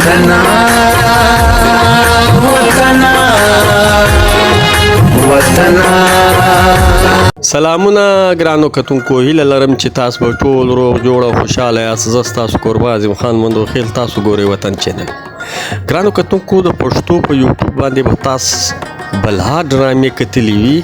وطنا وطنا وطنا. سلامونه ګرانو کتونکو، هیله لرم چې تاسو به ټول روغ جوړ او خوشاله یاست. زه ستاسو کوربه اعظم خان مندوخیل، تاسو ګورئ وطن چینل. ګرانو کتونکو، د پښتو په یوټیوب باندې به تاسو بلها ډرامې کتلې وي،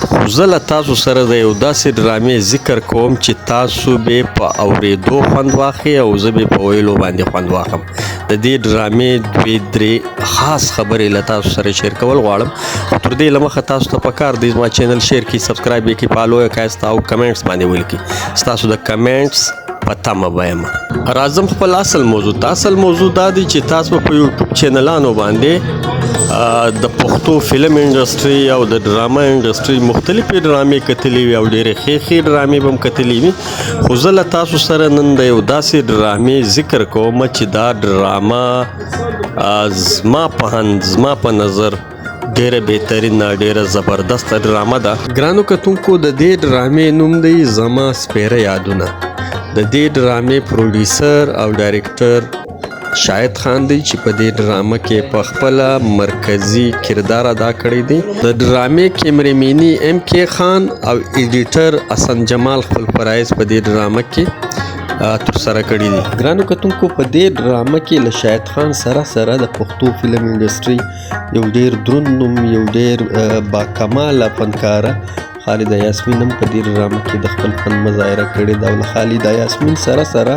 خو زه له تاسو سره د یو داسې ډرامې ذکر کوم چې تاسو به په اورېدو خوند واخلئ او زه به په ویلو باندې خوند واخلم. د دې ډرامې دوې درې خاص خبرې له تاسو سره شیر کول غواړم، خو تر دې له مخه تاسو ته پکار دی زما چینل شیر کړئ، سبسکرایب یې کړئ، فالو یې کړئ او کمنټس باندې ولیکئ. ستاسو د کمنټس په تمه به یم. راځم خپل اصل موضوع ته. اصل موضوع دا دی چې تاسو په یوټیوب چینلانو باندې د پښتو فلم انډسټري او د ډراما انډسټري مختلفې ډرامې کتلې وي او ډېرې ښې ډرامې به هم کتلې وي، خو زه له تاسو سره نن د یو داسې ډرامې ذکر کوم چې دا ډراما زما په نظر ډیره بهترینه، ډیره زبردسته ډرامه ده. ګرانو کتونکو، د دې ډرامې نوم دی زما سپیره یادونه. د دې ډرامې پروډیوسر او ډایرکټر شاهد خان دی چې په دې ډرامه کې په خپله مرکزي کردار ادا کړی دی. د ډرامې کیمرمینی ام کې خان او ایډیټر حسن جمال خپل فرایض په دې ډرامه کې ترسره کړي دي. ګرانو کتونکو، په دې ډرامه کې له شاهد خان سره د پښتو فلم انډسټري یو ډیر دروند نوم، یو ډیر باکماله فنکاره خالده یاسمین هم په دې ډرامه کې د خپل فن مظاهره کړې ده، او له خالده یاسمین سره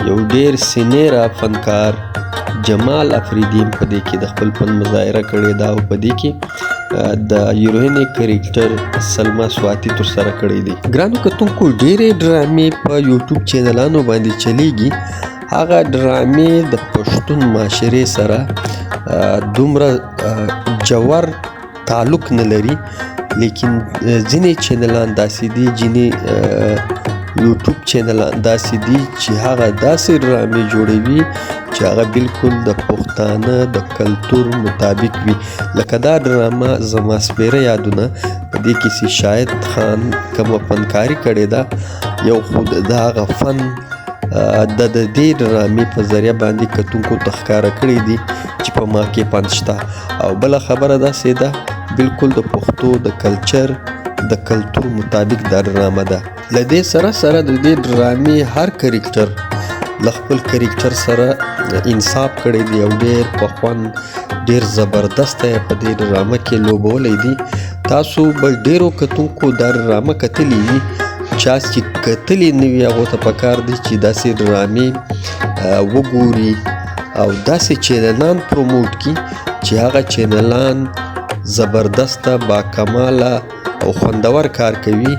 یو ډیر سینیره فنکار جمال افریدی هم په دې کې د خپل فن مظاهره کړې ده، او په دې کې د هیروین کریکټر سلما سواتی ترسره کړی دی. ګرانو کتونکو، ډیرې ډرامې په یوټیوب چینلانو باندې چلیږي. هغه ډرامې د پښتون معاشرې سره دومره جوړ تعلق نه لري، لیکن ځینې چینلان داسې دي، ځینې یوټیوب چینلان داسې دي چې هغه داسې ډرامې جوړوي چې هغه بالکل د پښتانه د کلتور مطابق وي. لکه دا ډرامه زما سپیره یادونه، په دې کې چې شاهد خان کومه فنکاري کړې ده، یو خو د هغه فن د دې ډرامې په ذریعه باندې کتونکو ته ښکاره کړی دي چې په ما کې فن شته. او بله خبره داسې ده، بالکل د پښتو د کلچر د کلتور مطابق دا ډرامه ده. له دې سره د دې ډرامې هر کریکټر له خپل کریکټر سره انصاف کړی دی او ډیر په خوند ډیر زبردسته په دې ډرامه کې لوبولی دی. تاسو به ډیرو کتونکو دا ډرامه کتلې وي، چا چې کتلې نه وي هغو ته پکار دی چې داسې ډرامې وګوري او داسې چینلان پروموټ کړي چې هغه چینلان زبردسته باکماله او خوندور کار کوي.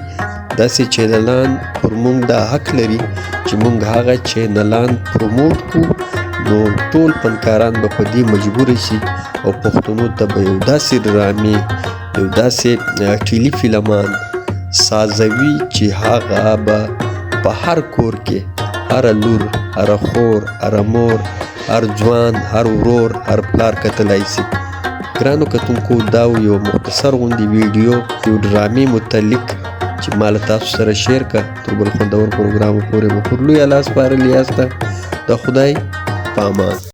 داسې چینلان پر موږ دا حق لري چې موږ هغه چینلان پروموټ کړو، نو ټول فنکاران به په دې مجبور شي او پښتنو ته به یو داسې ډرامې، یو داسې ټیلی فلمان سازوي چې هغه به په هر کور کې هر لور، هر خور، هر مور، هر ځوان، هر ورور، هر پلار کتلی شي. ګرانو کتونکو، دا یو مختصر غوندې ویډیو یو ډرامې متعلق چې ما له تاسو سره شیر کړه. تر بل خوندور پروګرامو پورې مو پر لویه لاس سپارلي یاسته. د خدای په امان.